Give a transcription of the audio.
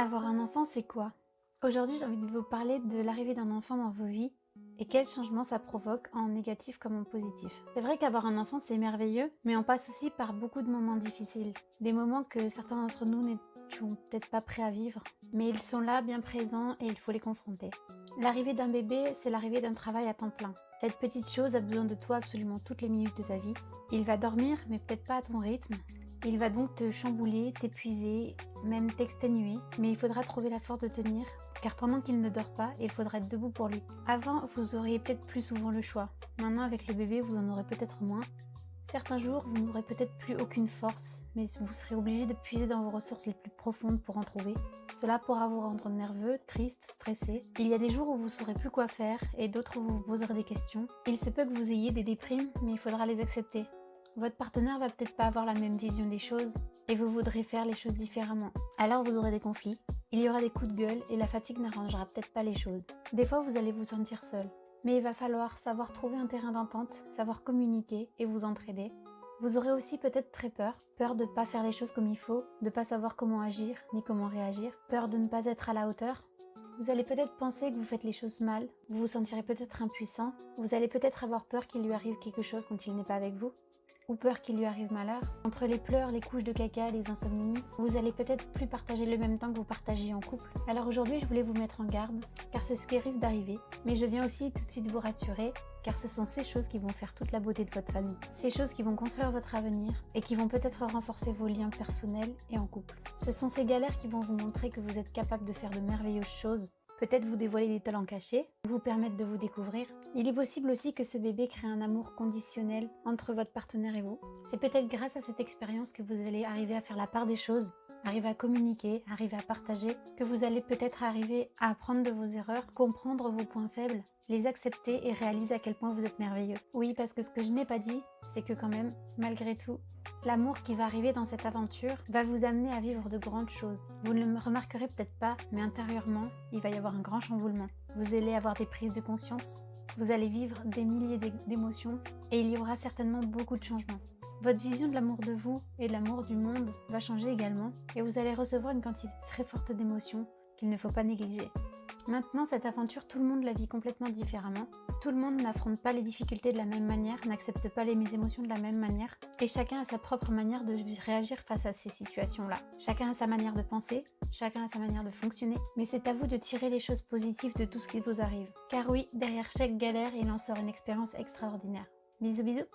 Avoir un enfant, c'est quoi? Aujourd'hui, j'ai envie de vous parler de l'arrivée d'un enfant dans vos vies et quels changements ça provoque en négatif comme en positif. C'est vrai qu'avoir un enfant, c'est merveilleux, mais on passe aussi par beaucoup de moments difficiles. Des moments que certains d'entre nous n'étions peut-être pas prêts à vivre, mais ils sont là, bien présents, et il faut les confronter. L'arrivée d'un bébé, c'est l'arrivée d'un travail à temps plein. Cette petite chose a besoin de toi absolument toutes les minutes de ta vie. Il va dormir, mais peut-être pas à ton rythme. Il va donc te chambouler, t'épuiser, même t'exténuer, mais il faudra trouver la force de tenir, car pendant qu'il ne dort pas, il faudra être debout pour lui. Avant, vous auriez peut-être plus souvent le choix. Maintenant, avec le bébé, vous en aurez peut-être moins. Certains jours, vous n'aurez peut-être plus aucune force, mais vous serez obligé de puiser dans vos ressources les plus profondes pour en trouver. Cela pourra vous rendre nerveux, triste, stressé. Il y a des jours où vous ne saurez plus quoi faire et d'autres où vous vous poserez des questions. Il se peut que vous ayez des déprimes, mais il faudra les accepter. Votre partenaire va peut-être pas avoir la même vision des choses et vous voudrez faire les choses différemment. Alors vous aurez des conflits, il y aura des coups de gueule et la fatigue n'arrangera peut-être pas les choses. Des fois vous allez vous sentir seul, mais il va falloir savoir trouver un terrain d'entente, savoir communiquer et vous entraider. Vous aurez aussi peut-être très peur de ne pas faire les choses comme il faut, de ne pas savoir comment agir ni comment réagir, peur de ne pas être à la hauteur. Vous allez peut-être penser que vous faites les choses mal, vous vous sentirez peut-être impuissant, vous allez peut-être avoir peur qu'il lui arrive quelque chose quand il n'est pas avec vous, ou peur qu'il lui arrive malheur. Entre les pleurs, les couches de caca, les insomnies, vous allez peut-être plus partager le même temps que vous partagez en couple. Alors aujourd'hui, je voulais vous mettre en garde, car c'est ce qui risque d'arriver, mais je viens aussi tout de suite vous rassurer, car ce sont ces choses qui vont faire toute la beauté de votre famille. Ces choses qui vont construire votre avenir et qui vont peut-être renforcer vos liens personnels et en couple. Ce sont ces galères qui vont vous montrer que vous êtes capable de faire de merveilleuses choses, peut-être vous dévoiler des talents cachés, vous permettre de vous découvrir. Il est possible aussi que ce bébé crée un amour conditionnel entre votre partenaire et vous. C'est peut-être grâce à cette expérience que vous allez arriver à faire la part des choses, arriver à communiquer, arriver à partager, que vous allez peut-être arriver à apprendre de vos erreurs, comprendre vos points faibles, les accepter et réaliser à quel point vous êtes merveilleux. Oui, parce que ce que je n'ai pas dit, c'est que quand même, malgré tout, l'amour qui va arriver dans cette aventure va vous amener à vivre de grandes choses. Vous ne le remarquerez peut-être pas, mais intérieurement, il va y avoir un grand chamboulement. Vous allez avoir des prises de conscience, vous allez vivre des milliers d'émotions et il y aura certainement beaucoup de changements. Votre vision de l'amour de vous et de l'amour du monde va changer également et vous allez recevoir une quantité très forte d'émotions qu'il ne faut pas négliger. Maintenant, cette aventure, tout le monde la vit complètement différemment. Tout le monde n'affronte pas les difficultés de la même manière, n'accepte pas les émotions de la même manière, et chacun a sa propre manière de réagir face à ces situations-là. Chacun a sa manière de penser, chacun a sa manière de fonctionner, mais c'est à vous de tirer les choses positives de tout ce qui vous arrive. Car oui, derrière chaque galère, il en sort une expérience extraordinaire. Bisous bisous.